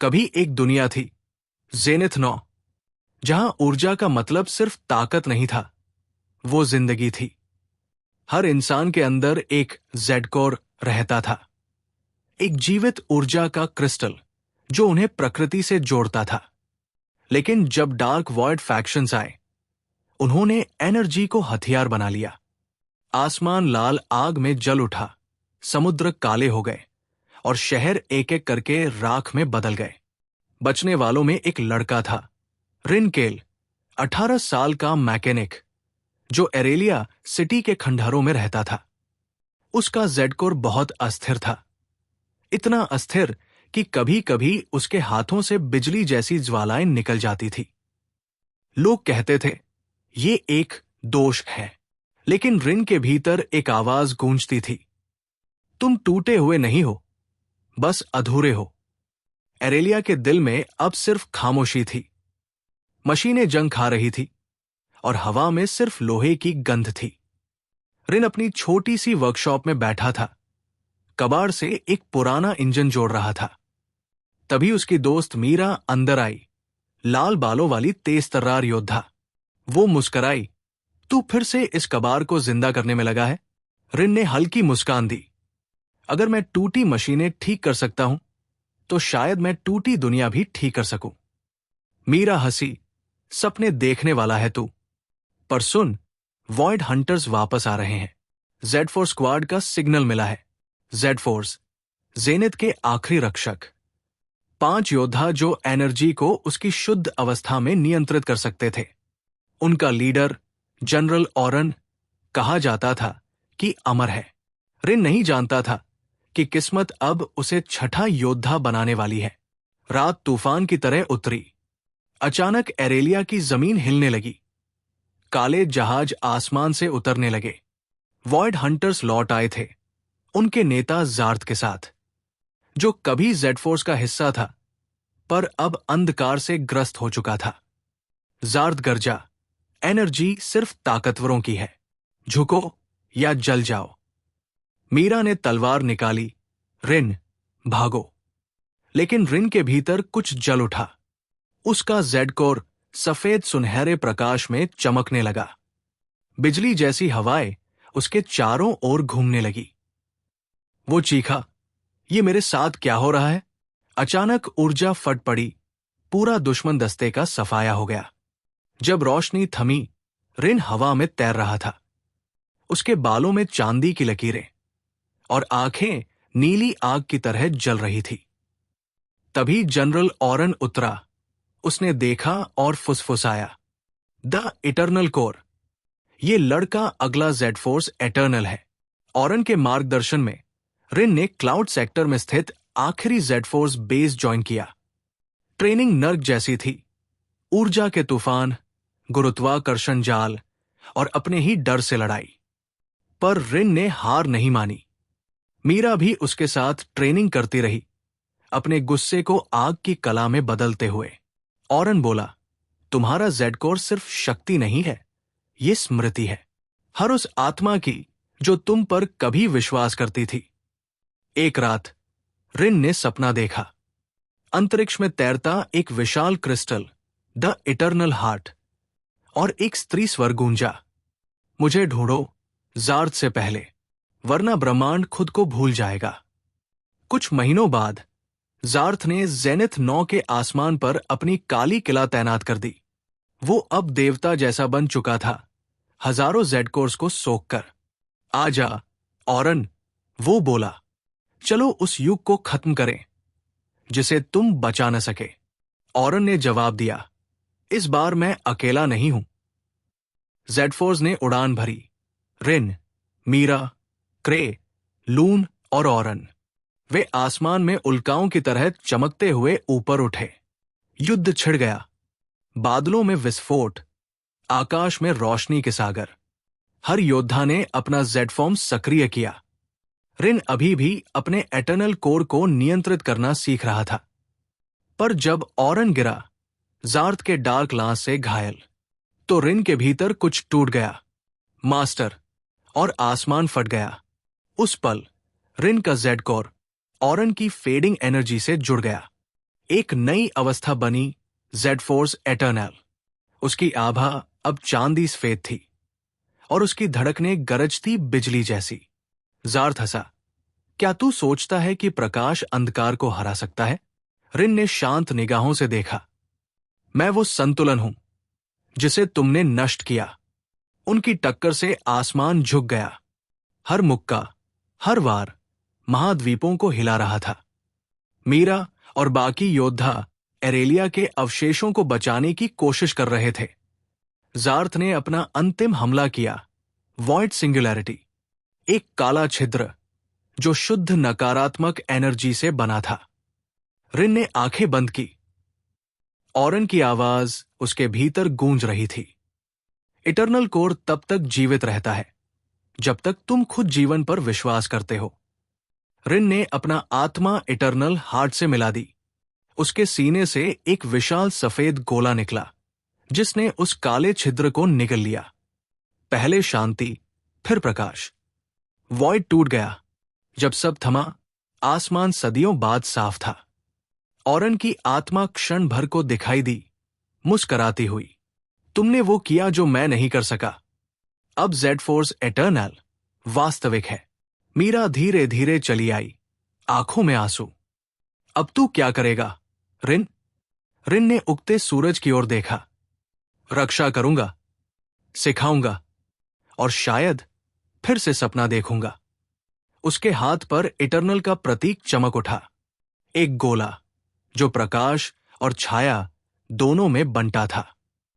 कभी एक दुनिया थी, जेनिथ 9, जहां ऊर्जा का मतलब सिर्फ ताकत नहीं था, वो जिंदगी थी। हर इंसान के अंदर एक जेड कोर रहता था, एक जीवित ऊर्जा का क्रिस्टल जो उन्हें प्रकृति से जोड़ता था। लेकिन जब डार्क वॉइड फैक्शंस आए, उन्होंने एनर्जी को हथियार बना लिया। आसमान लाल आग में जल उठा, समुद्र काले हो गए और शहर एक एक करके राख में बदल गए। बचने वालों में एक लड़का था, रिनकेल, 18 साल का मैकेनिक, जो एरेलिया सिटी के खंडहरों में रहता था। उसका जेड कोर बहुत अस्थिर था, इतना अस्थिर कि कभी कभी उसके हाथों से बिजली जैसी ज्वालाएं निकल जाती थी। लोग कहते थे ये एक दोष है, लेकिन रिन के भीतर एक आवाज गूंजती थी, तुम टूटे हुए नहीं हो, बस अधूरे हो। एरेलिया के दिल में अब सिर्फ खामोशी थी। मशीनें जंग खा रही थी और हवा में सिर्फ लोहे की गंध थी। रिन अपनी छोटी सी वर्कशॉप में बैठा था, कबाड़ से एक पुराना इंजन जोड़ रहा था। तभी उसकी दोस्त मीरा अंदर आई, लाल बालों वाली तेज तर्रार योद्धा। वो मुस्कराई, तू फिर से इस कबाड़ को जिंदा करने में लगा है? रिन ने हल्की मुस्कान दी, अगर मैं टूटी मशीनें ठीक कर सकता हूं, तो शायद मैं टूटी दुनिया भी ठीक कर सकूं। मीरा हंसी, सपने देखने वाला है तू। पर सुन, वॉइड हंटर्स वापस आ रहे हैं। Z4 स्क्वाड का सिग्नल मिला है। Z4, जेनिथ के आखिरी रक्षक, 5 योद्धा जो एनर्जी को उसकी शुद्ध अवस्था में नियंत्रित कर सकते थे। उनका लीडर जनरल ऑरन कहा जाता था कि अमर है। रिन नहीं जानता था कि किस्मत अब उसे छठा योद्धा बनाने वाली है। रात तूफान की तरह उतरी। अचानक एरेलिया की जमीन हिलने लगी, काले जहाज आसमान से उतरने लगे। वॉइड हंटर्स लौट आए थे, उनके नेता जार्थ के साथ, जो कभी Z4 का हिस्सा था पर अब अंधकार से ग्रस्त हो चुका था। जार्थ गरजा, एनर्जी सिर्फ ताकतवरों की है, झुको या जल जाओ। मीरा ने तलवार निकाली, रिन भागो। लेकिन रिन के भीतर कुछ जल उठा। उसका जेड कोर सफेद सुनहरे प्रकाश में चमकने लगा। बिजली जैसी हवाएं उसके चारों ओर घूमने लगी। वो चीखा, ये मेरे साथ क्या हो रहा है? अचानक ऊर्जा फट पड़ी, पूरा दुश्मन दस्ते का सफाया हो गया। जब रोशनी थमी, रिन हवा में तैर रहा था। उसके बालों में चांदी की लकीरें और आंखें नीली आग की तरह जल रही थी। तभी जनरल ऑरन उतरा। उसने देखा और फुसफुसाया, द इटर्नल कोर, ये लड़का अगला Z4 एटर्नल है। ऑरन के मार्गदर्शन में रिन ने क्लाउड सेक्टर में स्थित आखिरी Z4 बेस ज्वाइन किया। ट्रेनिंग नर्क जैसी थी, ऊर्जा के तूफान, गुरुत्वाकर्षण जाल और अपने ही डर से लड़ाई। पर रिन ने हार नहीं मानी। मीरा भी उसके साथ ट्रेनिंग करती रही, अपने गुस्से को आग की कला में बदलते हुए। ऑरन बोला, तुम्हारा जेड कोर सिर्फ शक्ति नहीं है, ये स्मृति है, हर उस आत्मा की जो तुम पर कभी विश्वास करती थी। एक रात रिन ने सपना देखा, अंतरिक्ष में तैरता एक विशाल क्रिस्टल, द इटर्नल हार्ट, और एक स्त्री स्वर गूंजा, मुझे ढूंढो जार्थ से पहले, वरना ब्रह्मांड खुद को भूल जाएगा। कुछ महीनों बाद जार्थ ने जेनिथ 9 के आसमान पर अपनी काली किला तैनात कर दी। वो अब देवता जैसा बन चुका था, हजारों जेड कोर्स को सोखकर। आजा ऑरन, वो बोला, चलो उस युग को खत्म करें जिसे तुम बचा न सके। ऑरन ने जवाब दिया, इस बार मैं अकेला नहीं हूं। Z4 ने उड़ान भरी, रिन, मीरा, क्रे, लून और ऑरन। वे आसमान में उल्काओं की तरह चमकते हुए ऊपर उठे। युद्ध छिड़ गया, बादलों में विस्फोट, आकाश में रोशनी के सागर। हर योद्धा ने अपना जेड फॉर्म सक्रिय किया। रिन अभी भी अपने एटर्नल कोर को नियंत्रित करना सीख रहा था। पर जब ऑरन गिरा, जार्थ के डार्क लांस से घायल, तो रिन के भीतर कुछ टूट गया, मास्टर, और आसमान फट गया। उस पल रिन का जेड कोर ऑरन की फेडिंग एनर्जी से जुड़ गया। एक नई अवस्था बनी, जेड फोर्स एटर्नल। उसकी आभा अब चांदी सफेद थी और उसकी धड़कनें गरजती बिजली जैसी। जार्थ हंसा। क्या तू सोचता है कि प्रकाश अंधकार को हरा सकता है? रिन ने शांत निगाहों से देखा। मैं वो संतुलन हूं जिसे तुमने नष्ट किया। उनकी टक्कर से आसमान झुक गया। हर मुक्का, हर वार महाद्वीपों को हिला रहा था। मीरा और बाकी योद्धा एरेलिया के अवशेषों को बचाने की कोशिश कर रहे थे। जार्थ ने अपना अंतिम हमला किया, वॉइड सिंगुलैरिटी, एक काला छिद्र जो शुद्ध नकारात्मक एनर्जी से बना था। रिन ने आंखें बंद की। ऑरन की आवाज उसके भीतर गूंज रही थी। इटर्नल कोर तब तक जीवित रहता है जब तक तुम खुद जीवन पर विश्वास करते हो। रिन ने अपना आत्मा इटर्नल हार्ट से मिला दी। उसके सीने से एक विशाल सफेद गोला निकला जिसने उस काले छिद्र को निगल लिया। पहले शांति, फिर प्रकाश। वॉइड टूट गया। जब सब थमा, आसमान सदियों बाद साफ था। ऑरन की आत्मा क्षण भर को दिखाई दी, मुस्कराती हुई। तुमने वो किया जो मैं नहीं कर सका। अब जेड फोर्स एटर्नल वास्तविक है। मीरा धीरे धीरे चली आई, आंखों में आंसू। अब तू क्या करेगा, रिन? रिन ने उगते सूरज की ओर देखा। रक्षा करूंगा, सिखाऊंगा और शायद फिर से सपना देखूंगा। उसके हाथ पर इटर्नल का प्रतीक चमक उठा, एक गोला जो प्रकाश और छाया दोनों में बंटा था।